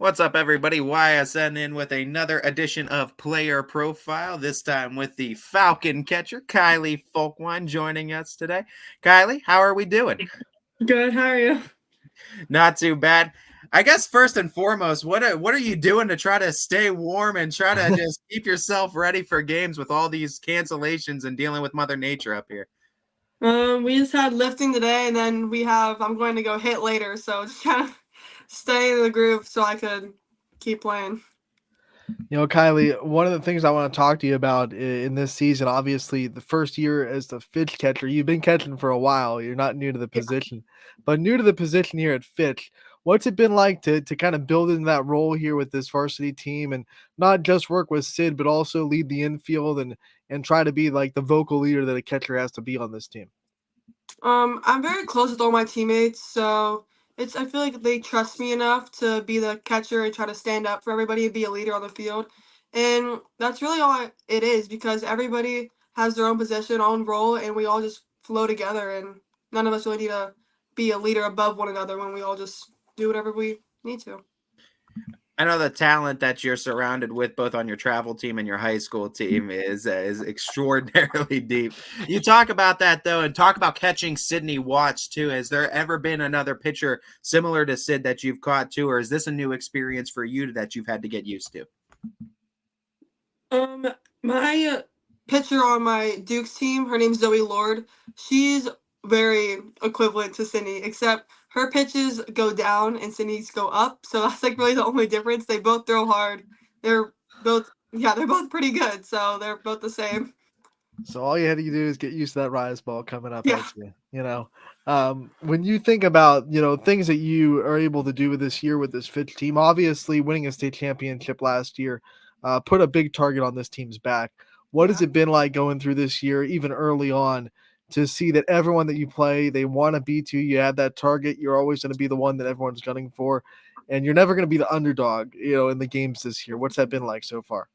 What's up, everybody? YSN in with another edition of Player Profile, this time with the Falcon catcher, Kylie Folkwein, joining us today. Kylie, how are we doing? Good, how are you? Not too bad. I guess first and foremost, what are you doing to try to stay warm and try to just keep yourself ready for games with all these cancellations and dealing with Mother Nature up here? We just had lifting today, and then I'm going to go hit later, so just trying to stay in the groove so I could keep playing. Kylie, one of the things I want to talk to you about in this season, obviously, the first year as the Fitch catcher, you've been catching for a while. You're not new to the Yeah. position, but new to the position here at Fitch. What's it been like to kind of build in that role here with this varsity team and not just work with Sid, but also lead the infield and try to be like the vocal leader that a catcher has to be on this team? I'm very close with all my teammates, so I feel like they trust me enough to be the catcher and try to stand up for everybody and be a leader on the field. And that's really it is because everybody has their own position, own role, and we all just flow together. And none of us really need to be a leader above one another when we all just do whatever we need to. I know the talent that you're surrounded with, both on your travel team and your high school team, is extraordinarily deep. You talk about that though, and talk about catching Sydney Watts too. Has there ever been another pitcher similar to Sid that you've caught too, or is this a new experience for you that you've had to get used to? My pitcher on my Duke's team, her name's Zoe Lord. She's very equivalent to Sydney, except her pitches go down and Sydney's go up. So that's like really the only difference. They both throw hard. They're both pretty good. So they're both the same. So all you had to do is get used to that rise ball coming up Yeah. at you. When you think about things that you are able to do with this year with this Fitch team, obviously winning a state championship last year put a big target on this team's back. What has Yeah. it been like going through this year, even early on, to see that everyone that you play, they want to beat you? You have that target. You're always going to be the one that everyone's gunning for, and you're never going to be the underdog, in the games this year. What's that been like so far?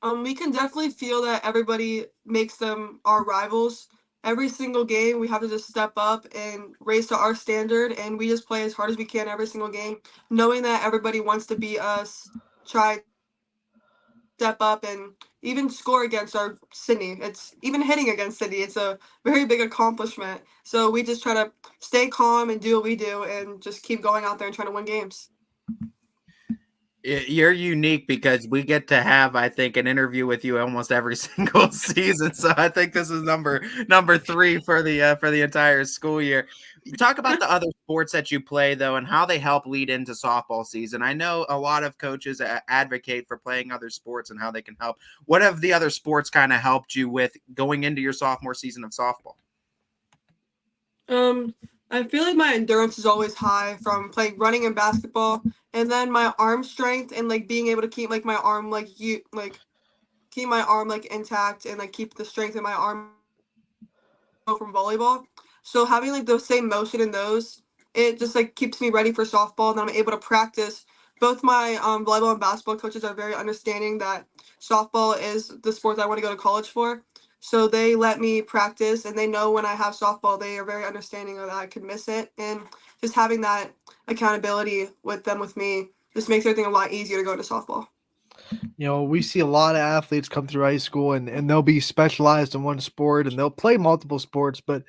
We can definitely feel that everybody makes them our rivals. Every single game, we have to just step up and raise to our standard, and we just play as hard as we can every single game, knowing that everybody wants to beat us, try to step up, and even score against our Sydney. It's even hitting against Sydney. It's a very big accomplishment. So we just try to stay calm and do what we do, and just keep going out there and trying to win games. You're unique because we get to have, I think, an interview with you almost every single season. So I think this is number three for the entire school year. Talk about the other sports that you play though, and how they help lead into softball season. I know a lot of coaches advocate for playing other sports and how they can help. What have the other sports kind of helped you with going into your sophomore season of softball? I feel like my endurance is always high from playing running and basketball, and then my arm strength and like being able to keep like my arm keep my arm like intact and like keep the strength in my arm from volleyball. So having like the same motion in those, it just like keeps me ready for softball. And I'm able to practice. Both my volleyball and basketball coaches are very understanding that softball is the sport that I want to go to college for. So they let me practice, and they know when I have softball, they are very understanding of that I could miss it. And just having that accountability with me just makes everything a lot easier to go into softball. We see a lot of athletes come through high school and they'll be specialized in one sport and they'll play multiple sports. But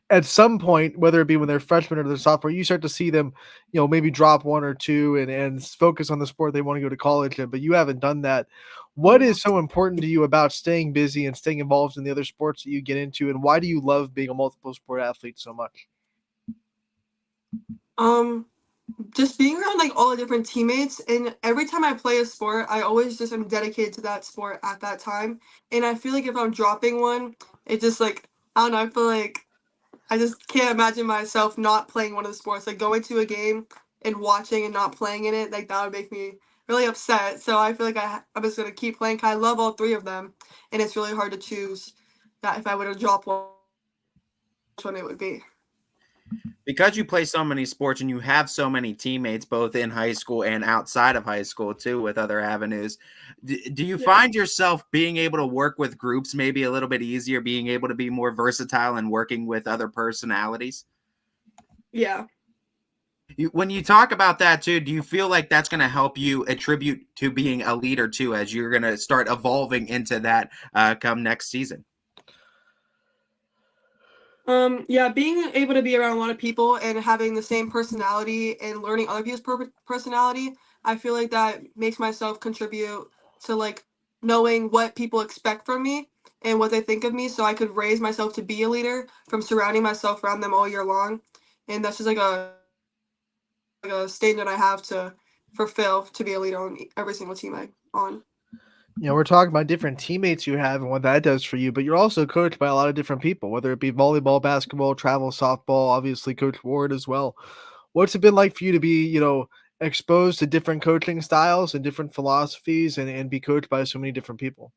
at some point, whether it be when they're freshmen or they're sophomore, you start to see them, maybe drop one or two and focus on the sport they want to go to college in. But you haven't done that. What is so important to you about staying busy and staying involved in the other sports that you get into? And why do you love being a multiple sport athlete so much? Um, just being around like all the different teammates, and every time I play a sport I always just am dedicated to that sport at that time, and I feel like if I'm dropping one, it just like I don't know, I feel like I just can't imagine myself not playing one of the sports, like going to a game and watching and not playing in it, like that would make me really upset. So I feel like I'm just gonna keep playing 'cause I love all three of them, and it's really hard to choose that if I were to drop one, which one it would be. Because you play so many sports and you have so many teammates both in high school and outside of high school too with other avenues, do you Yeah. find yourself being able to work with groups maybe a little bit easier, being able to be more versatile and working with other personalities? Yeah. When you talk about that too, do you feel like that's going to help you attribute to being a leader too, as you're going to start evolving into that come next season? Yeah, being able to be around a lot of people and having the same personality and learning other people's personality, I feel like that makes myself contribute to like knowing what people expect from me and what they think of me, so I could raise myself to be a leader from surrounding myself around them all year long. And that's just like a statement I have to fulfill to be a leader on every single team I on. We're talking about different teammates you have and what that does for you, but you're also coached by a lot of different people, whether it be volleyball, basketball, travel, softball, obviously Coach Ward as well. What's it been like for you to be, exposed to different coaching styles and different philosophies and be coached by so many different people?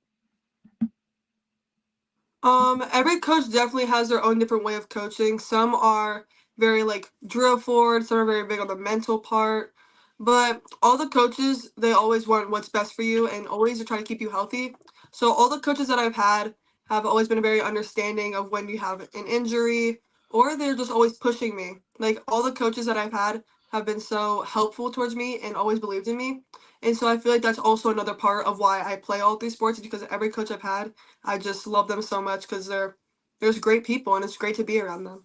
Every coach definitely has their own different way of coaching. Some are very like drill forward, some are very big on the mental part. But all the coaches, they always want what's best for you and always to try to keep you healthy. So all the coaches that I've had have always been very understanding of when you have an injury, or they're just always pushing me. Like all the coaches that I've had have been so helpful towards me and always believed in me. And so I feel like that's also another part of why I play all three sports, because every coach I've had, I just love them so much because there's great people and it's great to be around them.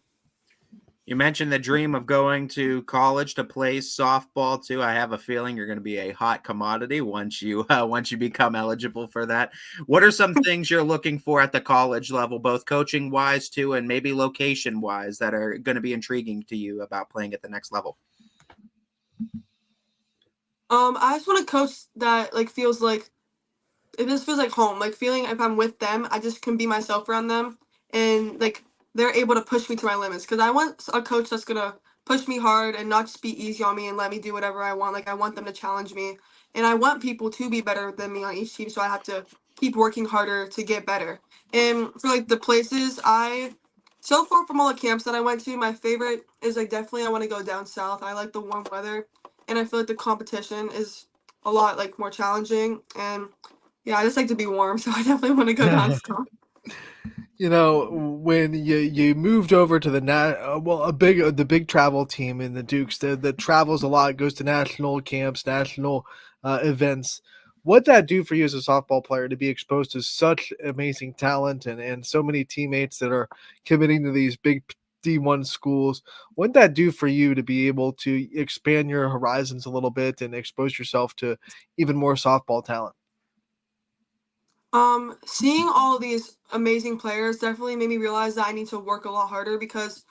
You mentioned the dream of going to college to play softball too. I have a feeling you're going to be a hot commodity once you become eligible for that. What are some things you're looking for at the college level, both coaching wise too, and maybe location wise, that are going to be intriguing to you about playing at the next level? I just want a coach that like feels like it just feels like home. Like feeling if I'm with them, I just can be myself around them, and like they're able to push me to my limits. Because I want a coach that's gonna push me hard and not just be easy on me and let me do whatever I want. Like I want them to challenge me, and I want people to be better than me on each team. So I have to keep working harder to get better. And for like the places so far from all the camps that I went to, my favorite is like definitely I want to go down south. I like the warm weather, and I feel like the competition is a lot like more challenging. And yeah, I just like to be warm, so I definitely want to go down south. When you moved over to the big travel team in the Dukes that travels a lot, goes to national camps, national events. What'd that do for you as a softball player to be exposed to such amazing talent and so many teammates that are committing to these big D1 schools? What'd that do for you to be able to expand your horizons a little bit and expose yourself to even more softball talent? Seeing all these amazing players definitely made me realize that I need to work a lot harder because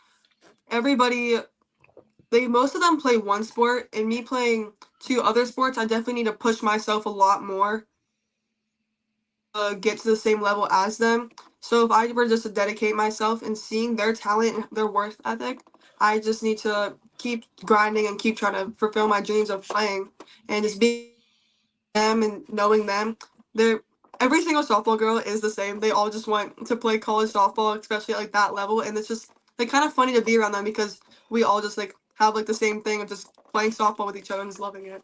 everybody, most of them play one sport, and me playing two other sports, I definitely need to push myself a lot more get to the same level as them. So if I were just to dedicate myself and seeing their talent and their worth ethic, I just need to keep grinding and keep trying to fulfill my dreams of playing and just being them and knowing them. They're every single softball girl is the same. They all just want to play college softball, especially at like that level. And it's just like kind of funny to be around them because we all just like have like the same thing of just playing softball with each other and just loving it.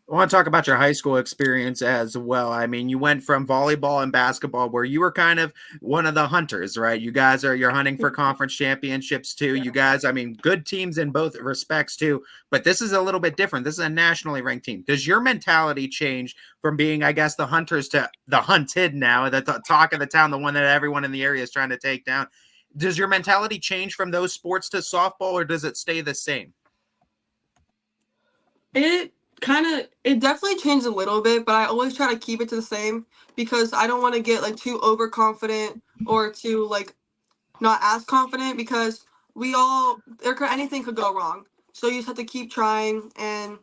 I want to talk about your high school experience as well. I mean, you went from volleyball and basketball where you were kind of one of the hunters, right? You're hunting for conference championships too. You guys, I mean, good teams in both respects too, but this is a little bit different. This is a nationally ranked team. Does your mentality change from being, I guess, the hunters to the hunted now, the talk of the town, the one that everyone in the area is trying to take down? Does your mentality change from those sports to softball, or does it stay the same? It definitely changed a little bit, but I always try to keep it to the same because I don't want to get like too overconfident or too like not as confident because anything could go wrong. So you just have to keep trying, and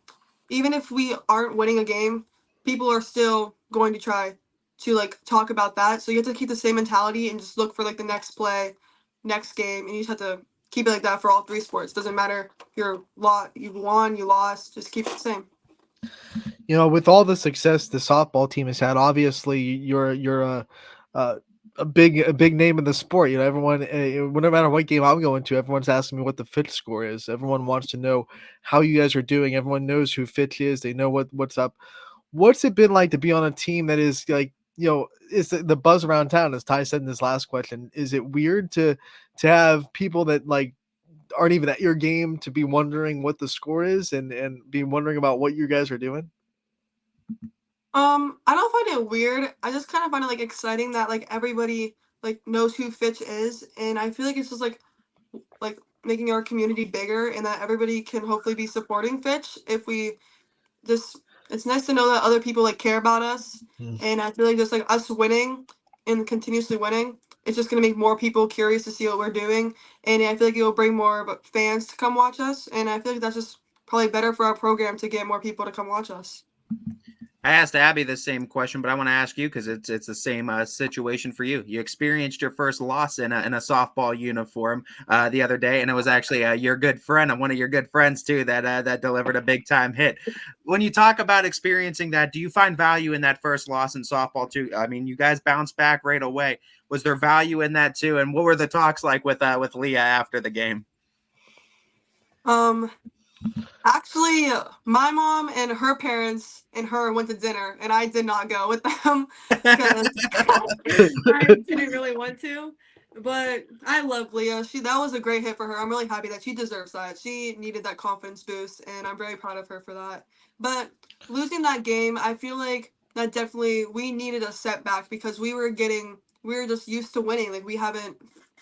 even if we aren't winning a game, people are still going to try to like talk about that. So you have to keep the same mentality and just look for like the next play, next game, and you just have to keep it like that for all three sports. Doesn't matter you won, you lost, just keep it the same. With all the success the softball team has had, obviously you're a a big name in the sport. Everyone, no matter what game I'm going to, everyone's asking me what the Fitch score is. Everyone wants to know how you guys are doing. Everyone knows who Fitch is. They know what's up. What's it been like to be on a team that is like, is the buzz around town, as Ty said in this last question? Is it weird to have people that like aren't even at your game to be wondering what the score is and be wondering about what you guys are doing? I don't find it weird. I just kind of find it like exciting that like everybody like knows who Fitch is, and I feel like it's just like making our community bigger, and that everybody can hopefully be supporting Fitch if we just. It's nice to know that other people like care about us, and I feel like just like us winning and continuously winning, it's just gonna make more people curious to see what we're doing, and I feel like it will bring more fans to come watch us, and I feel like that's just probably better for our program to get more people to come watch us. I asked Abby the same question, but I want to ask you because it's the same situation for you. You experienced your first loss in a softball uniform the other day, and it was actually your good friend, and one of your good friends too, that delivered a big time hit. When you talk about experiencing that, do you find value in that first loss in softball too? I mean, you guys bounced back right away. Was there value in that too? And what were the talks like with Leah after the game? Um, Actually, my mom and her parents and her went to dinner, and I did not go with them because I didn't really want to. But I love Leah. That was a great hit for her. I'm really happy that she deserves that. She needed that confidence boost, and I'm very proud of her for that. But losing that game, I feel like that definitely we needed a setback because we were just used to winning. Like we haven't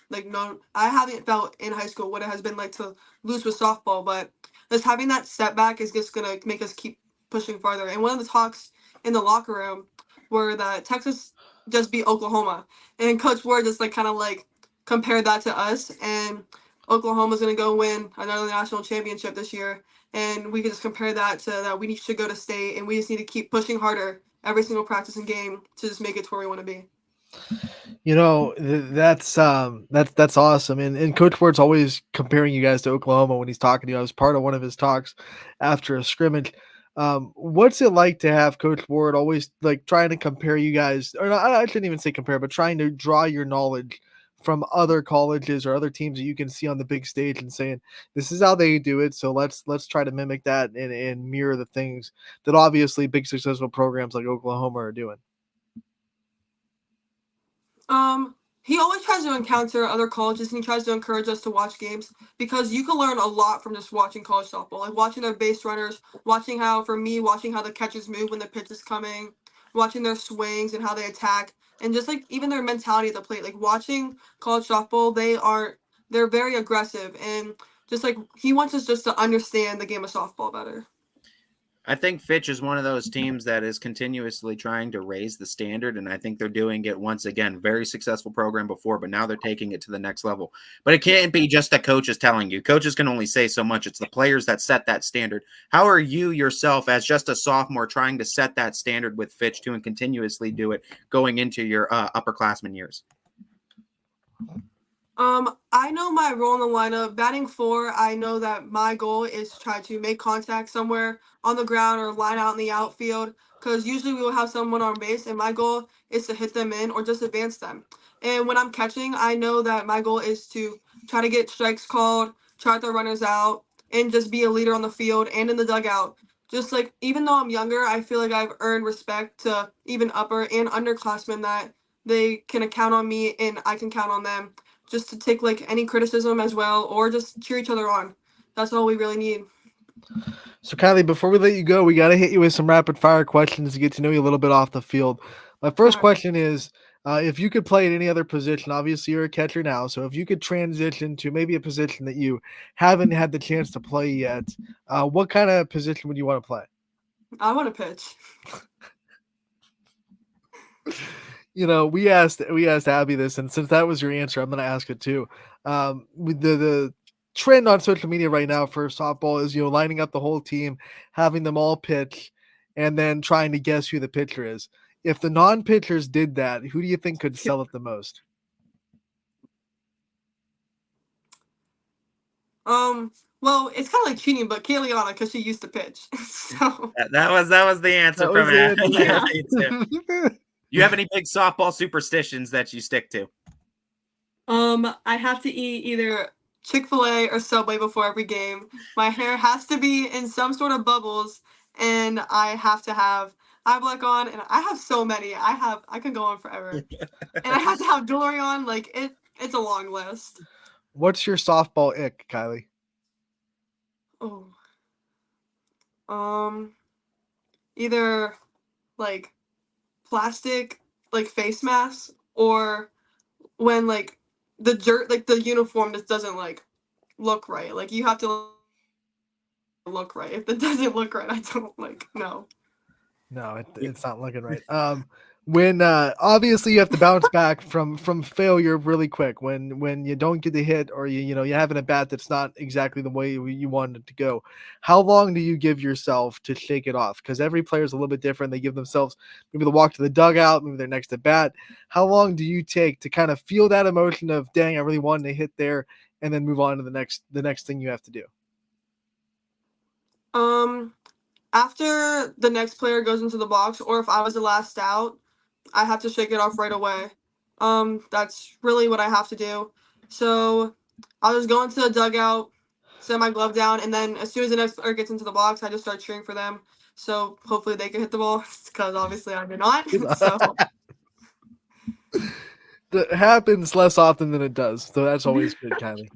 like known I haven't felt in high school what it has been like to lose with softball, but just having that setback is just gonna make us keep pushing farther. And one of the talks in the locker room were that Texas just beat Oklahoma, and Coach Ward just like kind of like compared that to us, and Oklahoma's gonna go win another national championship this year, and we can just compare that to that we should go to state, and we just need to keep pushing harder every single practice and game to just make it to where we want to be. That's awesome. And Coach Ward's always comparing you guys to Oklahoma when he's talking to you. I was part of one of his talks after a scrimmage. What's it like to have Coach Ward always like trying to compare you guys, or not, I shouldn't even say compare, but trying to draw your knowledge from other colleges or other teams that you can see on the big stage and saying, this is how they do it. So let's try to mimic that and mirror the things that obviously big successful programs like Oklahoma are doing. He always tries to encounter other colleges and he tries to encourage us to watch games because you can learn a lot from just watching college softball. Like watching their base runners, watching how the catchers move when the pitch is coming, watching their swings and how they attack, and just like even their mentality at the plate. Like watching college softball, they're very aggressive and just like he wants us just to understand the game of softball better. I think Fitch is one of those teams that is continuously trying to raise the standard, and I think they're doing it once again. Very successful program before, but now they're taking it to the next level. But it can't be just that coaches telling you. Coaches can only say so much. It's the players that set that standard. How are you yourself, as just a sophomore, trying to set that standard with Fitch to and continuously do it going into your upperclassmen years? I know my role in the lineup. Batting four, I know that my goal is to try to make contact somewhere on the ground or line out in the outfield. Because usually we will have someone on base, and my goal is to hit them in or just advance them. And when I'm catching, I know that my goal is to try to get strikes called, try to throw runners out, and just be a leader on the field and in the dugout. Just like even though I'm younger, I feel like I've earned respect to even upper and underclassmen that they can count on me and I can count on them just to take like any criticism as well or just cheer each other on. That's all we really need. So Kylie, before we let you go, we got to hit you with some rapid fire questions to get to know you a little bit off the field. My first question is, if you could play at any other position, obviously you're a catcher now, so if you could transition to maybe a position that you haven't had the chance to play yet, what kind of position would you want to play? I want to pitch. We asked Abby this, and since that was your answer, I'm going to ask it too. With the trend on social media right now for softball is lining up the whole team, having them all pitch, and then trying to guess who the pitcher is. If the non-pitchers did that, who do you think could sell it the most? Well, it's kind of like cheating, but Kayliana because she used to pitch. So that was the answer that from Abby. Yeah. You have any big softball superstitions that you stick to? I have to eat either Chick-fil-A or Subway before every game. My hair has to be in some sort of bubbles, and I have to have eye black on, and I have so many. I can go on forever. And I have to have jewelry on. Like it's a long list. What's your softball ick, Kylie? Oh. Either like plastic like face masks or when like the uniform just doesn't like look right. Like you have to look right. If it doesn't look right, I don't like no. No, it's not looking right. When obviously you have to bounce back from failure really quick. When you don't get the hit or you're having a bat that's not exactly the way you wanted it to go. How long do you give yourself to shake it off? Because every player is a little bit different. They give themselves maybe the walk to the dugout, maybe their next at bat. How long do you take to kind of feel that emotion of dang, I really wanted to hit there, and then move on to the next thing you have to do? After the next player goes into the box, or if I was the last out, I have to shake it off right away. That's really what I have to do. So I'll just go into the dugout, set my glove down, and then as soon as the next player gets into the box, I just start cheering for them. So hopefully they can hit the ball because obviously I did not. So That happens less often than it does, so that's always good, Kylie.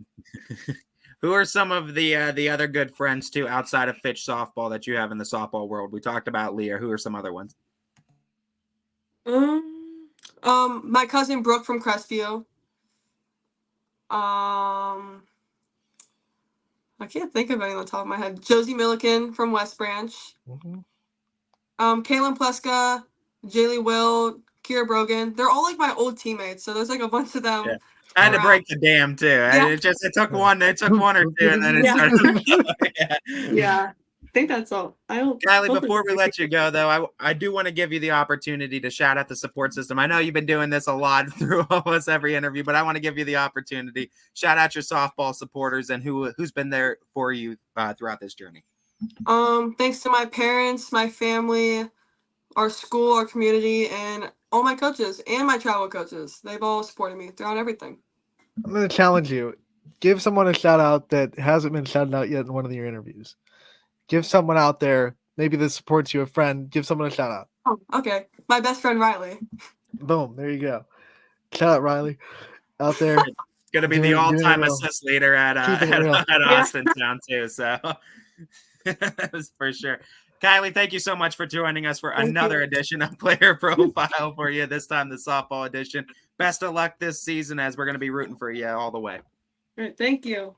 Who are some of the other good friends too outside of Fitch softball that you have in the softball world? We talked about Leah. Who are some other ones? my cousin Brooke from Crestview. I can't think of any on the top of my head. Josie Milliken from West Branch. Mm-hmm. Kaylin Pleska, Jaylee Will, Kira Brogan. They're all like my old teammates, so there's like a bunch of them. Yeah. I had to break the dam too. Yeah. It took one or two, and then it started. Yeah. I think that's all. Kylie, before we let you go, though, I do want to give you the opportunity to shout out the support system. I know you've been doing this a lot through almost every interview, but I want to give you the opportunity. Shout out your softball supporters and who's been there for you throughout this journey. Thanks to my parents, my family, our school, our community, and all my coaches and my travel coaches. They've all supported me throughout everything. I'm going to challenge you. Give someone a shout out that hasn't been shouted out yet in one of your interviews. Give someone out there, maybe that supports you, a friend, give someone a shout out. Oh, okay. My best friend, Riley. Boom. There you go. Shout out, Riley. Out there. It's going to be the all-time assist leader at Austintown, too. So, for sure. Kylie, thank you so much for joining us for another edition of Player Profile for you, this time the softball edition. Best of luck this season as we're going to be rooting for you all the way. All right, thank you.